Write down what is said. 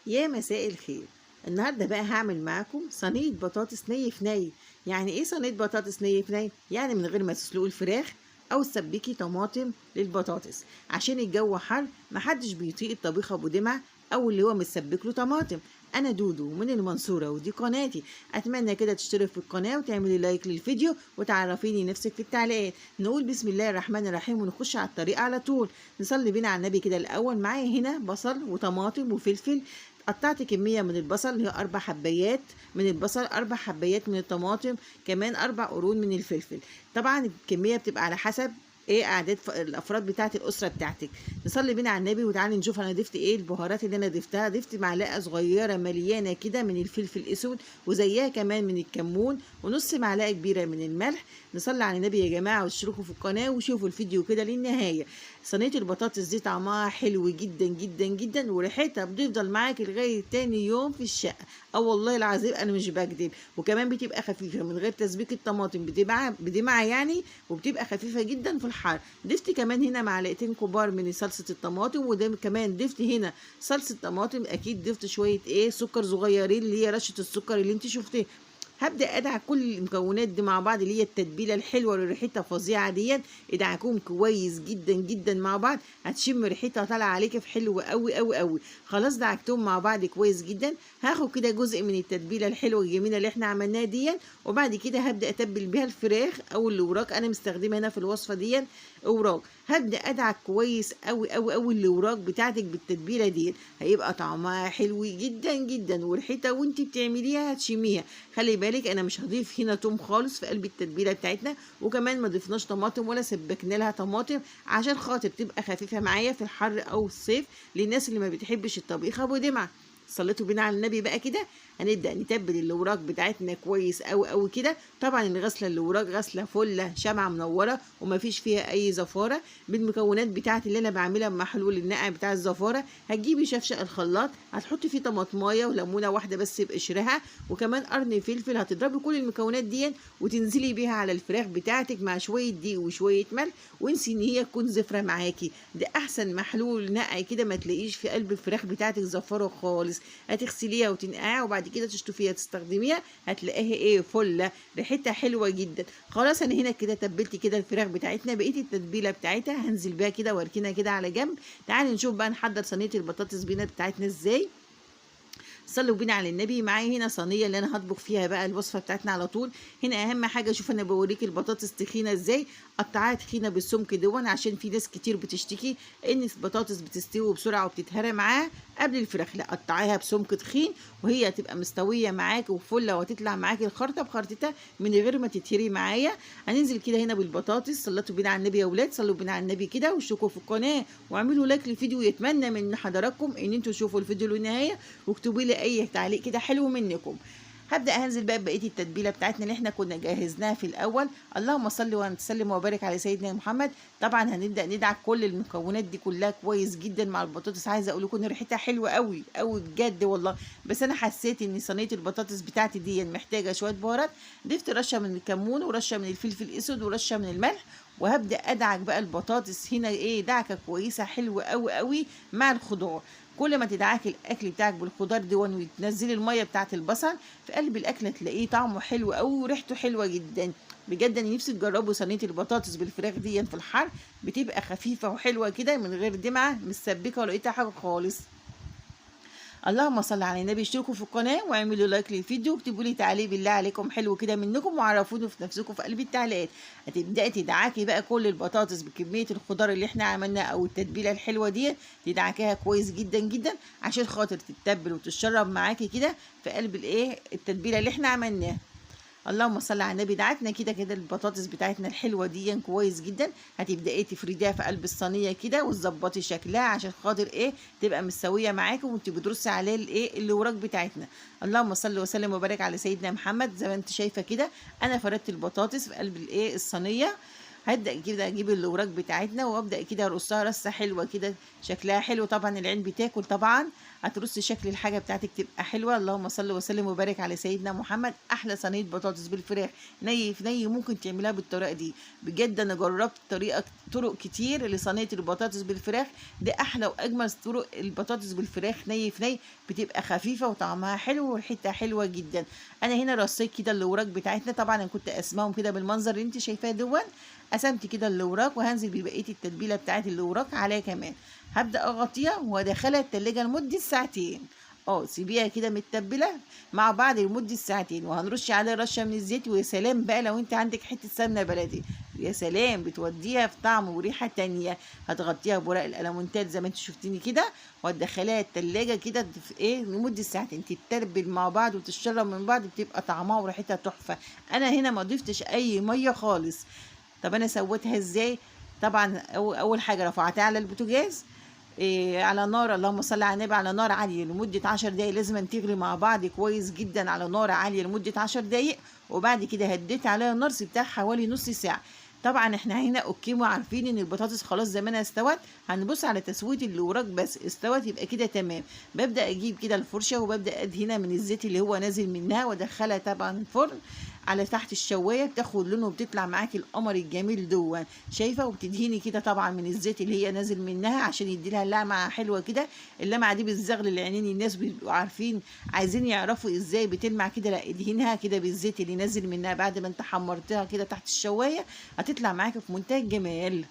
يا مساء الخير. النهارده بقى هعمل معاكم صينية بطاطس ني في ني. يعني ايه صينية بطاطس ني في ني؟ يعني من غير ما تسلقوا الفراخ او تسبكي طماطم للبطاطس، عشان الجو حر محدش بيطيق الطبيخ ابو دمع او اللي هو متسبك له طماطم. انا دودو من المنصورة ودي قناتي. اتمنى كده تشترك في القناة وتعملي لايك للفيديو وتعرفيني نفسك في التعليقات. نقول بسم الله الرحمن الرحيم ونخش على الطريقة على طول. نصلي بينا على النبي كده الاول. معايا هنا بصل وطماطم وفلفل. قطعت كمية من البصل اللي هي 4 حبايات من البصل، 4 حبايات من الطماطم، كمان 4 قرون من الفلفل. طبعا الكمية بتبقى على حسب ايه اعداد الافراد بتاعت الاسره بتاعتك. نصلي بينا على النبي وتعالي نشوف انا ضفت ايه البهارات اللي انا ضفتها. ضفت معلقه صغيره مليانه كده من الفلفل الاسود، وزيها كمان من الكمون، ونص معلقه كبيره من الملح. نصلي على النبي يا جماعه واشتركوا في القناه وشوفوا الفيديو كده للنهايه. صينيه البطاطس دي طعمها حلو جدا جدا جدا، وريحتها بتفضل معاك لغايه تاني يوم في الشقه. اه والله العظيم انا مش بكذب. وكمان بتبقى خفيفه من غير تسبيك الطماطم، بدمعه يعني، وبتبقى خفيفه جدا في الحر. ضفت كمان هنا معلقتين كبار من صلصه الطماطم، وده كمان ضفت هنا صلصه طماطم. اكيد ضفت شويه سكر صغيرين اللي هي رشه السكر اللي انت شفتيه. هبدا ادعك كل المكونات دي مع بعض اللي هي التتبيله الحلوه اللي ريحتها فظيعه دي. ادعكوهم كويس جدا جدا مع بعض، هتشم ريحتها طالعه عليك في حلو قوي قوي قوي. خلاص دعكتهم مع بعض كويس جدا. هاخد كده جزء من التتبيله الحلوه الجميله اللي احنا عملناها دي، وبعد كده هبدا اتبل بيها الفراخ او الوراك. انا مستخدمه هنا في الوصفه دي اوراق. هبدا ادعك كويس قوي قوي قوي الاوراق بتاعتك بالتتبيله دي. هيبقى طعمها حلو جدا جدا، وريحتها وانت بتعمليها هتشميها. خلي بالك انا مش هضيف هنا توم خالص في قلب التتبيله بتاعتنا، وكمان ما ضفناش طماطم ولا سبكنا لها طماطم، عشان خاطر تبقى خفيفه معايا في الحر او الصيف للناس اللي ما بتحبش الطبيخ ابو دمعه. صليتوا بينا على النبي بقى كده. هنبدا نتبل الاوراق بتاعتنا كويس قوي قوي كده. طبعا الغسله الاوراق غسله فله شمعه منوره ومفيش فيها اي زفاره. بالمكونات بتاعتي اللي انا بعملها بمحلول النقع بتاع الزفاره. هتجيبي شفشق الخلاط، هتحطي فيه طماطمايه وليمونه واحده بس بقشرها، وكمان قرن فلفل. هتضربي كل المكونات دي وتنزلي بيها على الفراخ بتاعتك مع شويه دقيق وشويه ملح، وانسي ان هي تكون زفره معاكي. ده احسن محلول نقع كده، ما تلاقيش في قلب الفراخ بتاعتك زفاره خالص. هتغسليها وتنقعها وبعد كده تشطفيها تستخدميها، هتلاقيها فله ريحتها حلوه جدا. خلاص انا هنا كده تبلت كده الفراخ بتاعتنا. بقيت التتبيله بتاعتها هنزل بيها كده واركنها كده على جنب. تعالي نشوف بقى نحضر صينيه البطاطس بينا بتاعتنا ازاي. صلوا بينا على النبي. معايا هنا صينيه اللي انا هطبخ فيها بقى الوصفه بتاعتنا على طول. هنا اهم حاجه، شوف انا بوريك البطاطس تخينه ازاي. قطعها تخينه بالسمك دون، عشان في ناس كتير بتشتكي ان البطاطس بتستوي بسرعه وبتتهرى معاها قبل الفراخ. لا، قطعيها بسمك تخين وهي هتبقى مستويه معاك وفله، وهتطلع معاك الخرطه بخرطتها من غير ما تتهري معايا. هننزل كده هنا بالبطاطس. صلتوا بينا على النبي يا اولاد، صلوا بينا على النبي كده واشتركوا في القناه واعملوا لايك للفيديو. يتمنى من حضراتكم ان انتوا تشوفوا الفيديو للنهايه واكتبوا لي اي تعليق كده حلو منكم. هبدا هنزل بقى بقيه التتبيله بتاعتنا اللي احنا كنا جهزناها في الاول. اللهم صل وسلم وبارك على سيدنا محمد. طبعا هنبدا ندعك كل المكونات دي كلها كويس جدا مع البطاطس. عايزه اقول لكم ان ريحتها حلوه قوي قوي بجد والله. بس انا حسيت ان صينيه البطاطس بتاعتي دي محتاجه شويه بهارات. ضفت رشه من الكمون ورشه من الفلفل الاسود ورشه من الملح. وهبدا ادعك بقى البطاطس هنا دعكه كويسه حلوه قوي قوي مع الخضار. كل ما تدعكي الاكل بتاعك بالخضار دي وتنزلي الميه بتاعت البصل في قلب الاكل، هتلاقيه طعمه حلو قوي وريحته حلوه جدا. بجد انا نفسي تجربوا صينيه البطاطس بالفراخ دي في الحر. بتبقى خفيفه وحلوه كده من غير دمعه مسبكه ولا اي حاجه خالص. اللهم صل على النبي. اشتركوا في القناه واعملوا لايك للفيديو واكتبوا لي تعليق بالله عليكم حلو كده منكم، وعرفوني في نفسكم في قلب التعليقات. هتبداي تدعكي بقى كل البطاطس بكميه الخضار اللي احنا عملناها او التتبيله الحلوه دي. تدعكيها كويس جدا جدا عشان خاطر تتبل وتتشرب معاكي كده في قلب التتبيله اللي احنا عملناها. اللهم صل على النبي. دعكنا كده كده البطاطس بتاعتنا الحلوه دي كويس جدا. هتبداي تفرديها في قلب الصينيه كده وتظبطي شكلها عشان خاطر تبقى مستويه معاكي وانت بترصي عليه الاوراق بتاعتنا. اللهم صل وسلم وبارك على سيدنا محمد. زي ما انت شايفه كده انا فردت البطاطس في قلب الصينيه. هبدا كده اجيب الاوراق بتاعتنا وابدا كده ارصها رصه حلوه كده شكلها حلو. طبعا العين بتاكل طبعا. هترصي شكل الحاجه بتاعتك تبقى حلوه. اللهم صل وسلم وبارك على سيدنا محمد. احلى صينيه بطاطس بالفراخ ني في ني ممكن تعملها بالطريقه دي. بجد انا جربت طرق كتير لصينيه البطاطس بالفراخ، دي احلى واجمل طرق البطاطس بالفراخ ني في ني، بتبقى خفيفه وطعمها حلو وريحتها حلوه جدا. انا هنا رصيت كده الاوراق بتاعتنا، طبعا انا كنت قسماهم كده بالمنظر اللي انت شايفاه دون. قسمت كده الاوراق وهنزل ببقيه التتبيله بتاعت الاوراق عليها كمان. هبدا اغطيها وادخلها التلاجة لمده ساعتين. سيبيها كده متبله مع بعض لمده ساعتين، وهنرش عليها رشه من الزيت. ويا سلام بقى لو انت عندك حته سمنه بلدي، يا سلام بتوديها في طعم وريحه تانية. هتغطيها بورق الالومنتال زي ما انت شفتيني كده، وهتدخليها التلاجة كده في لمده ساعتين تتربل مع بعض وتتشرب من بعض، بتبقى طعمها وريحتها تحفه. انا هنا ما ضفتش اي ميه خالص. طب انا سويتها ازاي؟ طبعا اول حاجه رفعتها على البوتاجاز على نار، اللهم صل على النبي، على نار عاليه لمده 10 دقايق. لازم تغلي مع بعض كويس جدا على نار عاليه لمده 10 دقايق. وبعد كده هديت عليها النار، سبتها حوالي نص ساعه. طبعا احنا هنا وعارفين ان البطاطس خلاص زمانها استوت. هنبص على تسويه الاوراق بس استوت، يبقى كده تمام. ببدا اجيب كده الفرشه وببدا ادهنها من الزيت اللي هو نازل منها، وادخلها طبعا الفرن على تحت الشوايه، بتاخد لونه وبتطلع معاكي القمر الجميل دون. شايفه؟ وبتدهني كده طبعا من الزيت اللي هي نازل منها عشان يدي لها لمعه حلوه كده. اللمعه دي بالزغل العينين، الناس بيبقوا عارفين عايزين يعرفوا ازاي بتلمع كده. لا، ادهنها كده بالزيت اللي نازل منها بعد ما انت حمرتها كده تحت الشوايه، هتطلع معاكي في منتهى الجمال.